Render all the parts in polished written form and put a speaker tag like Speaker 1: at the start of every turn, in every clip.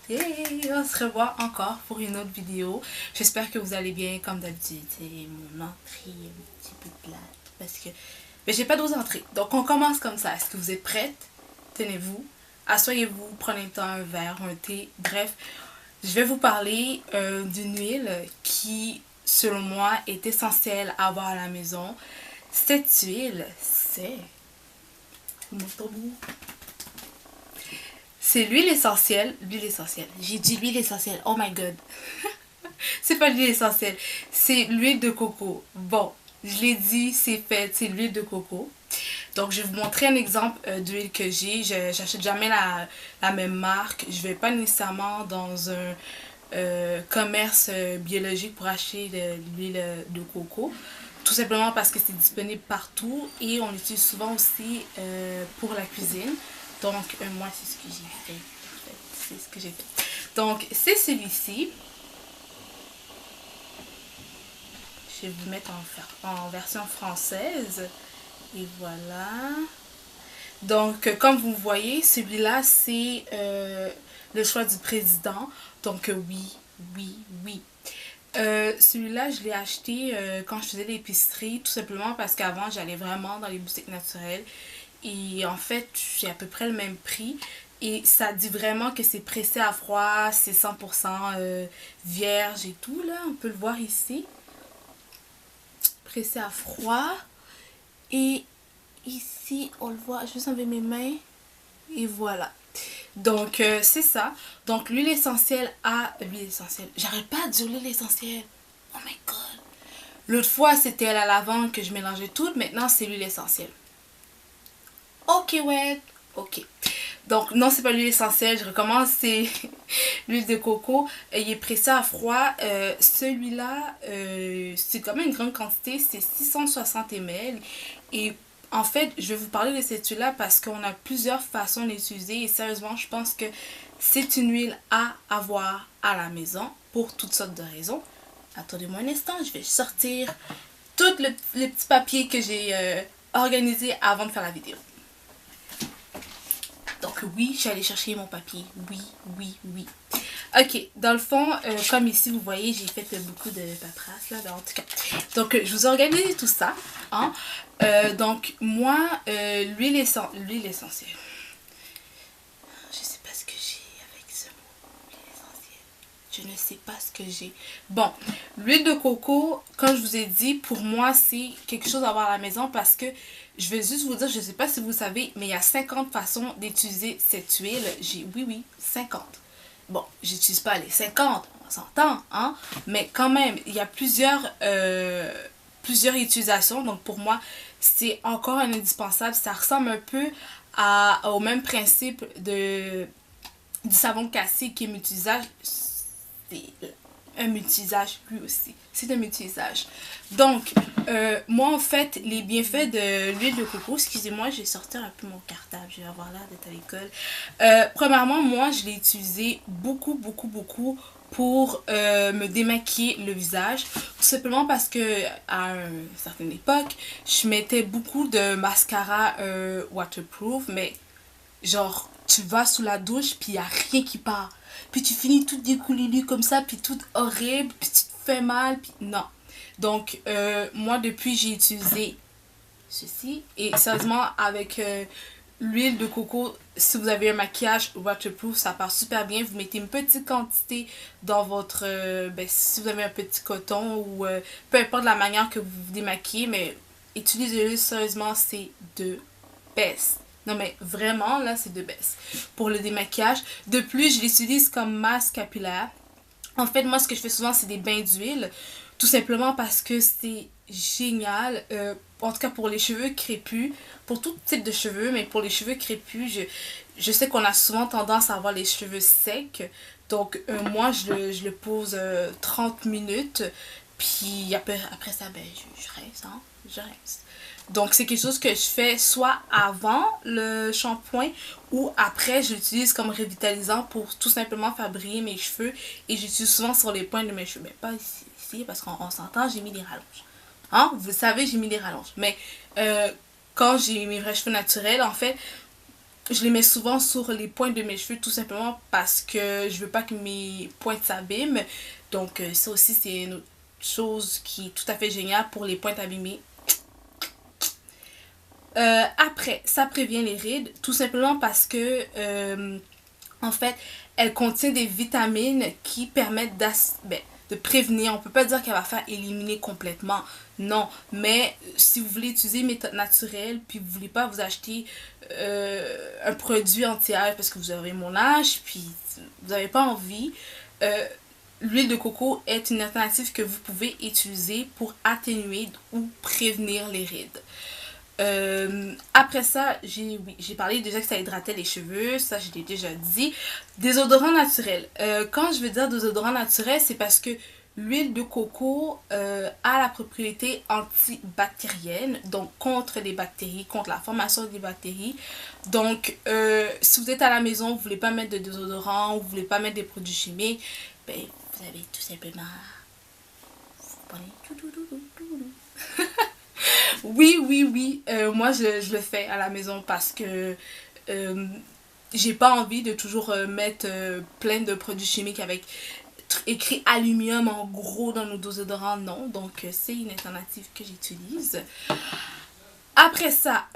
Speaker 1: Yay! On se revoit encore pour une autre vidéo. J'espère que vous allez bien comme d'habitude. C'est mon entrée un petit peu plate parce que j'ai pas d'autres entrées. Donc on commence comme ça. Est-ce que vous êtes prête? Tenez-vous. Asseyez-vous, prenez le temps, un verre, un thé. Bref, je vais vous parler d'une huile qui, selon moi, est essentielle à avoir à la maison. Cette huile, c'est... C'est l'huile essentielle. L'huile essentielle. J'ai dit l'huile essentielle. Oh my god. C'est pas l'huile essentielle. C'est l'huile de coco. Bon, je l'ai dit, c'est fait. C'est l'huile de coco. Donc, je vais vous montrer un exemple d'huile que j'ai. J'achète jamais la même marque. Je vais pas nécessairement dans un commerce biologique pour acheter de l'huile de coco. Tout simplement parce que c'est disponible partout et on l'utilise souvent aussi pour la cuisine. Donc, moi, c'est ce que j'ai fait. C'est ce que j'ai fait. Donc, c'est celui-ci. Je vais vous mettre en version française. Et voilà. Donc, comme vous voyez, celui-là, c'est le choix du président. Donc, oui. Celui-là, je l'ai acheté quand je faisais l'épicerie, tout simplement parce qu'avant, j'allais vraiment dans les boutiques naturelles. Et en fait, j'ai à peu près le même prix. Et ça dit vraiment que c'est pressé à froid, c'est 100% vierge et tout, là. On peut le voir ici. Pressé à froid. Et ici, on le voit, je vais enlever mes mains. Et voilà. Donc, c'est ça. Donc, l'huile essentielle à... L'huile essentielle. J'arrête pas de dire l'huile essentielle. Oh my god. L'autre fois, c'était la lavande que je mélangeais toutes. Maintenant, c'est l'huile essentielle. Ok, ouais. Ok. Donc, non, c'est pas l'huile essentielle. Je recommence, c'est l'huile de coco. Il est pressé à froid. Celui-là, c'est quand même une grande quantité. C'est 660 ml. Et en fait, je vais vous parler de cette huile-là parce qu'on a plusieurs façons d'utiliser. Et sérieusement, je pense que c'est une huile à avoir à la maison pour toutes sortes de raisons. Attendez-moi un instant, je vais sortir tous les petits papiers que j'ai organisés avant de faire la vidéo. Donc oui, je suis allée chercher mon papier. Oui. Ok, dans le fond, comme ici vous voyez, j'ai fait beaucoup de paperasse là, en tout cas. Donc je vous ai organisé tout ça. Hein. Donc moi, l'huile essentielle. Je sais pas ce que j'ai avec ce mot, l'huile essentielle. Je ne sais pas ce que j'ai. Bon, l'huile de coco, comme je vous ai dit, pour moi c'est quelque chose à avoir à la maison parce que je vais juste vous dire, je ne sais pas si vous savez, mais il y a 50 façons d'utiliser cette huile. Oui, 50. Bon, j'utilise pas les 50, on s'entend, hein. Mais quand même, il y a plusieurs utilisations. Donc pour moi, c'est encore un indispensable. Ça ressemble un peu au même principe du savon cassé qui est multi-usage. C'est un multi-usage lui aussi. C'est un multi-usage. Donc, moi en fait, les bienfaits de l'huile de coco, excusez-moi, je vais sortir un peu mon cartable, je vais avoir l'air d'être à l'école. Premièrement, moi je l'ai utilisé beaucoup pour me démaquiller le visage. Tout simplement parce que à une certaine époque, je mettais beaucoup de mascara waterproof, mais genre, tu vas sous la douche, puis il n'y a rien qui part. Puis tu finis tout découlé comme ça, puis tout horrible, puis tu te fais mal, puis non. Donc, moi, depuis, j'ai utilisé ceci. Et sérieusement, avec l'huile de coco, si vous avez un maquillage waterproof, ça part super bien. Vous mettez une petite quantité dans votre... si vous avez un petit coton ou peu importe la manière que vous vous démaquillez, mais utilisez-le, sérieusement, c'est de best. Non mais vraiment là c'est de best pour le démaquillage. De plus je l'utilise comme masque capillaire. En fait moi ce que je fais souvent c'est des bains d'huile. Tout simplement parce que c'est génial. En tout cas pour les cheveux crépus. Pour tout type de cheveux mais pour les cheveux crépus je sais qu'on a souvent tendance à avoir les cheveux secs. Donc moi je le pose 30 minutes. Puis après ça ben je reste hein. Je reste. Donc c'est quelque chose que je fais soit avant le shampoing ou après je l'utilise comme revitalisant pour tout simplement faire briller mes cheveux. Et j'utilise souvent sur les pointes de mes cheveux. Mais pas ici parce qu'on s'entend, j'ai mis des rallonges. Hein? Vous savez, j'ai mis des rallonges. Mais quand j'ai mes vrais cheveux naturels, en fait, je les mets souvent sur les pointes de mes cheveux tout simplement parce que je veux pas que mes pointes s'abîment. Donc ça aussi c'est une autre chose qui est tout à fait géniale pour les pointes abîmées. Après, ça prévient les rides tout simplement parce que en fait, elle contient des vitamines qui permettent de prévenir. On peut pas dire qu'elle va faire éliminer complètement. Non, mais si vous voulez utiliser une méthode naturelle, puis vous voulez pas vous acheter un produit anti-âge parce que vous avez mon âge, puis vous n'avez pas envie, l'huile de coco est une alternative que vous pouvez utiliser pour atténuer ou prévenir les rides. Après ça, j'ai parlé déjà que ça hydratait les cheveux, ça je l'ai déjà dit. Désodorant naturel. Quand je veux dire désodorant naturel, c'est parce que l'huile de coco a la propriété antibactérienne, donc contre les bactéries, contre la formation des bactéries. Donc, si vous êtes à la maison, vous voulez pas mettre de désodorant, ou vous voulez pas mettre des produits chimiques, ben, vous avez tout simplement... Vous prenez oui, oui, oui. Moi, je le fais à la maison parce que j'ai pas envie de toujours mettre plein de produits chimiques avec écrit aluminium en gros dans nos désodorants. Non, donc c'est une alternative que j'utilise. Après ça,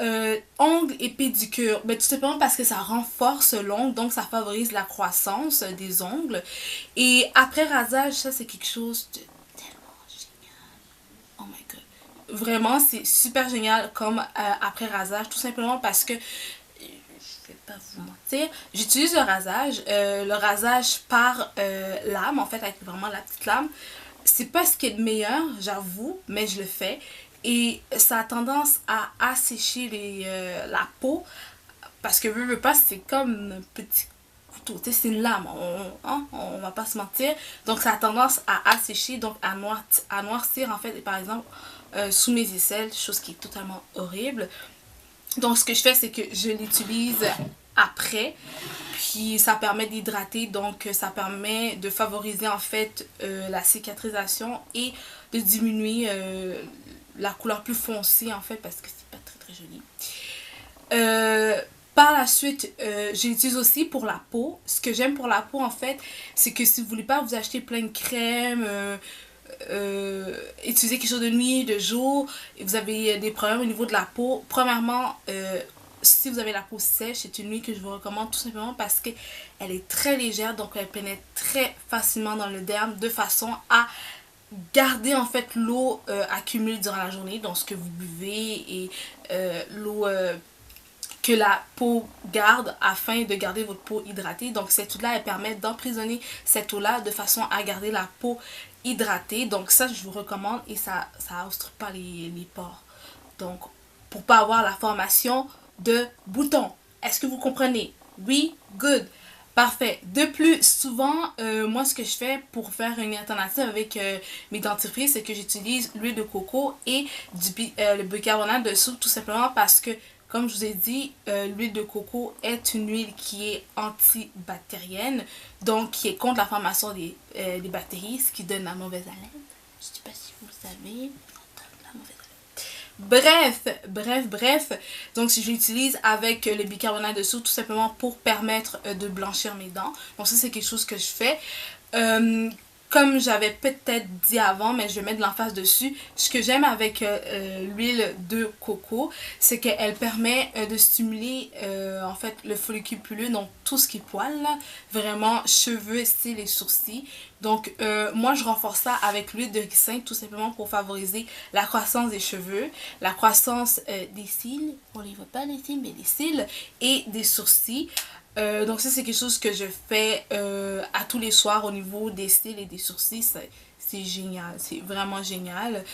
Speaker 1: ongles et pédicure. Ben, tout simplement parce que ça renforce l'ongle, donc ça favorise la croissance des ongles. Et après rasage, ça c'est quelque chose de tellement génial. Oh my god. Vraiment, c'est super génial comme après rasage, tout simplement parce que, je vais pas vous mentir, j'utilise le rasage par lame, en fait, avec vraiment la petite lame. C'est pas ce qui est le meilleur, j'avoue, mais je le fais. Et ça a tendance à assécher la peau, parce que veux pas, c'est comme un petit couteau, tu sais, c'est une lame, on va pas se mentir. Donc ça a tendance à assécher, donc à noircir en fait, par exemple, sous mes aisselles, chose qui est totalement horrible. Donc ce que je fais, c'est que je l'utilise après, puis ça permet d'hydrater, donc ça permet de favoriser en fait la cicatrisation et de diminuer la couleur plus foncée en fait, parce que c'est pas très très joli. Par la suite, j'utilise aussi pour la peau. Ce que j'aime pour la peau en fait, c'est que si vous voulez pas vous acheter plein de crèmes, utiliser quelque chose de nuit, de jour, et vous avez des problèmes au niveau de la peau, premièrement, si vous avez la peau sèche, c'est une huile que je vous recommande tout simplement parce que elle est très légère, donc elle pénètre très facilement dans le derme de façon à garder en fait l'eau accumulée durant la journée, donc ce que vous buvez et l'eau que la peau garde afin de garder votre peau hydratée. Donc cette eau là elle permet d'emprisonner cette eau là de façon à garder la peau hydratée. Donc ça je vous recommande et ça obstrue pas les pores, donc pour pas avoir la formation de boutons. Est-ce que vous comprenez? Oui, good. Parfait. De plus, souvent, moi, ce que je fais pour faire une alternative avec mes dentifrices, c'est que j'utilise l'huile de coco et le bicarbonate de soude, tout simplement parce que, comme je vous ai dit, l'huile de coco est une huile qui est antibactérienne, donc qui est contre la formation des bactéries, ce qui donne la mauvaise haleine. Je ne sais pas si vous le savez, ça donne la mauvaise haleine. Bref. Donc, si je l'utilise avec le bicarbonate de soude, tout simplement pour permettre de blanchir mes dents. Donc, ça, c'est quelque chose que je fais. Comme j'avais peut-être dit avant, mais je vais mettre de l'emphase dessus, ce que j'aime avec l'huile de coco, c'est qu'elle permet de stimuler en fait le follicule pileux, donc tout ce qui est poils, là, vraiment cheveux, cils et sourcils. Donc moi je renforce ça avec l'huile de ricin tout simplement pour favoriser la croissance des cheveux, la croissance des cils, on les voit pas les cils, mais des cils et des sourcils. Donc ça c'est quelque chose que je fais à tous les soirs au niveau des cils et des sourcils. C'est génial, c'est vraiment génial.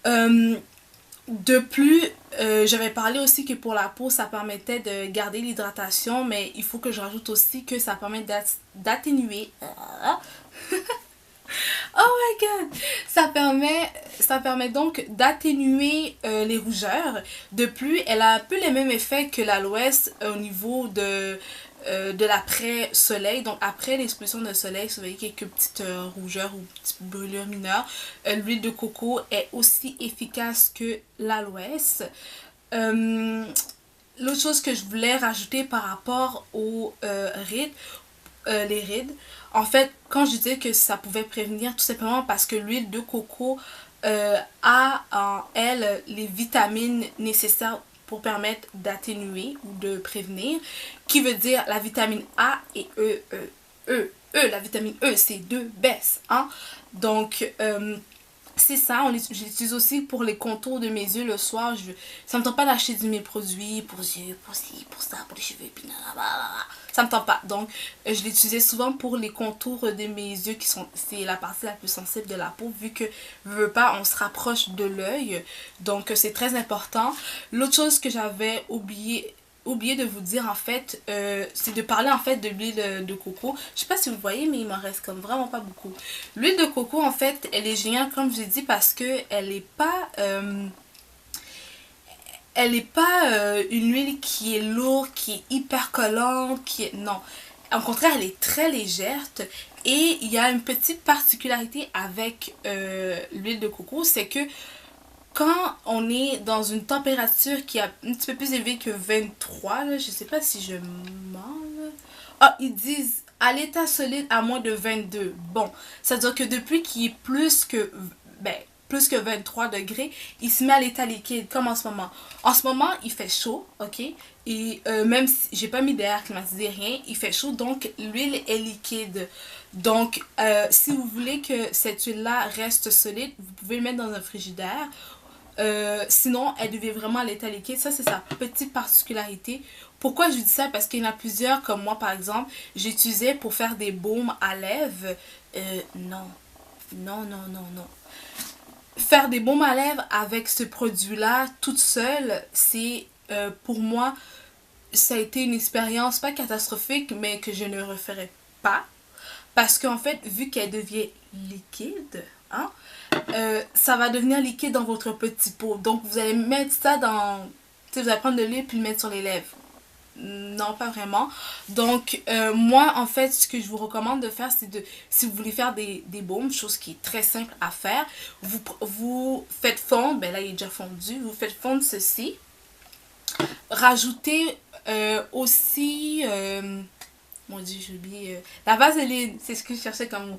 Speaker 1: De plus, j'avais parlé aussi que pour la peau ça permettait de garder l'hydratation, mais il faut que je rajoute aussi que ça permet d'atténuer oh my god! Ça permet donc d'atténuer les rougeurs. De plus, elle a un peu les mêmes effets que l'aloès au niveau de l'après-soleil. Donc après l'exposition de soleil, si vous voyez quelques petites rougeurs ou petites brûlures mineures, l'huile de coco est aussi efficace que l'aloès. l'autre chose que je voulais rajouter par rapport aux rides, les rides, en fait, quand je disais que ça pouvait prévenir, tout simplement parce que l'huile de coco a en elle les vitamines nécessaires pour permettre d'atténuer ou de prévenir, qui veut dire la vitamine A et la vitamine E, c'est deux baisses, hein. Donc, c'est ça, j'utilise aussi pour les contours de mes yeux le soir. Ça me tente pas d'acheter de mes produits pour les yeux, pour ci, pour ça, pour les cheveux, puis ça me tente pas. Donc, je l'utilisais souvent pour les contours de mes yeux qui sont, c'est la partie la plus sensible de la peau, vu que, veut pas, on se rapproche de l'œil. Donc, c'est très important. L'autre chose que j'avais oublié de vous dire en fait, c'est de parler en fait de l'huile de coco. Je sais pas si vous voyez, mais il m'en reste comme vraiment pas beaucoup. L'huile de coco en fait, elle est géniale comme je l'ai dit parce que elle est pas une huile qui est lourde, qui est hyper collante, qui est non. Au contraire, elle est très légère. Et il y a une petite particularité avec l'huile de coco, c'est que quand on est dans une température qui est un petit peu plus élevée que 23, là, je sais pas si je mens. Là. Ah, ils disent à l'état solide à moins de 22. Bon, ça veut dire que depuis qu'il est plus que 23 degrés, il se met à l'état liquide, comme en ce moment. En ce moment, il fait chaud, ok? Et même si j'ai pas mis d'air climatisé, rien, il fait chaud, donc l'huile est liquide. Donc, si vous voulez que cette huile-là reste solide, vous pouvez le mettre dans un frigidaire. Sinon, elle devient vraiment à l'état liquide. Ça, c'est sa petite particularité. Pourquoi je dis ça? Parce qu'il y en a plusieurs, comme moi, par exemple, j'utilisais pour faire des baumes à lèvres. Non. Non, non, non, non. Faire des baumes à lèvres avec ce produit-là, toute seule, c'est pour moi, ça a été une expérience pas catastrophique, mais que je ne referai pas. Parce qu'en fait, vu qu'elle devient liquide, hein, ça va devenir liquide dans votre petit pot. Donc, vous allez mettre ça dans... Tu sais, vous allez prendre de l'huile puis le mettre sur les lèvres. Non, pas vraiment. Donc, moi, en fait, ce que je vous recommande de faire, c'est de... Si vous voulez faire des baumes, chose qui est très simple à faire, vous faites fondre... Ben là, il est déjà fondu. Vous faites fondre ceci. Rajoutez aussi... mon dieu, j'ai oublié... la vaseline, c'est ce que je cherchais comme mot.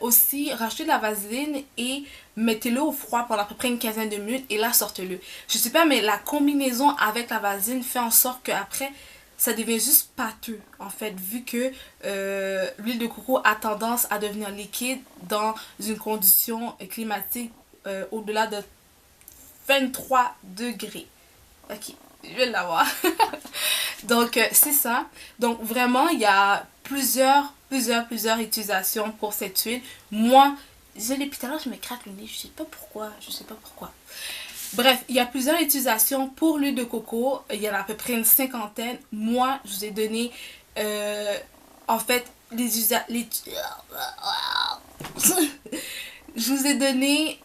Speaker 1: Aussi, rachetez de la vaseline et mettez-le au froid pendant à peu près une quinzaine de minutes et là sortez-le. Je sais pas, mais la combinaison avec la vaseline fait en sorte qu'après ça devient juste pâteux en fait, vu que l'huile de coco a tendance à devenir liquide dans une condition climatique au-delà de 23 degrés. Ok, je vais l'avoir. Donc, c'est ça. Donc, vraiment, il y a plusieurs utilisations pour cette huile. Moi, depuis tout à l'heure, je me craque le nez. Je sais pas pourquoi. Je sais pas pourquoi. Bref, il y a plusieurs utilisations pour l'huile de coco. Il y en a à peu près une cinquantaine. Moi, je vous ai donné, en fait, je vous ai donné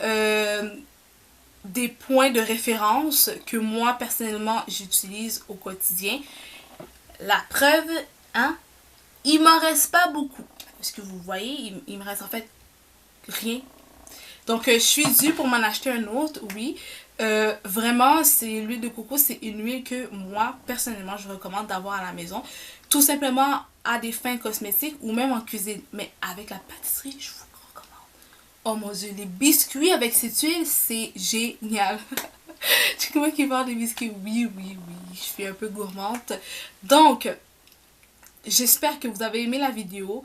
Speaker 1: des points de référence que moi, personnellement, j'utilise au quotidien. La preuve, hein, il m'en reste pas beaucoup. Parce que vous voyez, il me reste en fait rien. Donc, je suis due pour m'en acheter un autre, oui. Vraiment, c'est l'huile de coco, c'est une huile que moi, personnellement, je recommande d'avoir à la maison. Tout simplement à des fins cosmétiques ou même en cuisine. Mais avec la pâtisserie, je vous recommande. Oh mon dieu, les biscuits avec cette huile, c'est génial. Tu vois qui parle des biscuits? Oui, oui, oui. Je suis un peu gourmande. Donc, j'espère que vous avez aimé la vidéo.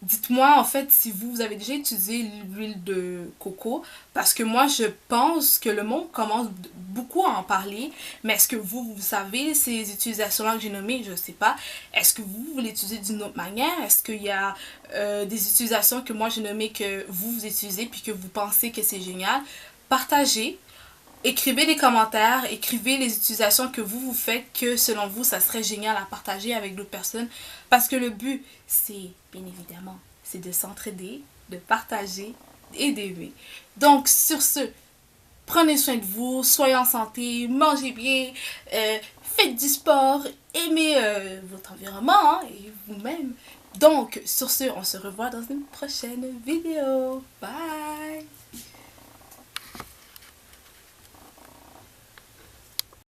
Speaker 1: Dites-moi en fait si vous avez déjà utilisé l'huile de coco. Parce que moi, je pense que le monde commence beaucoup à en parler. Mais est-ce que vous savez ces utilisations-là que j'ai nommées? Je ne sais pas. Est-ce que vous l'utilisez d'une autre manière? Est-ce qu'il y a des utilisations que moi j'ai nommées que vous utilisez puis que vous pensez que c'est génial? Partagez. Écrivez des commentaires, écrivez les utilisations que vous faites, que selon vous, ça serait génial à partager avec d'autres personnes. Parce que le but, c'est, bien évidemment, c'est de s'entraider, de partager et d'aimer. Donc, sur ce, prenez soin de vous, soyez en santé, mangez bien, faites du sport, aimez votre environnement hein, et vous-même. Donc, sur ce, on se revoit dans une prochaine vidéo. Bye!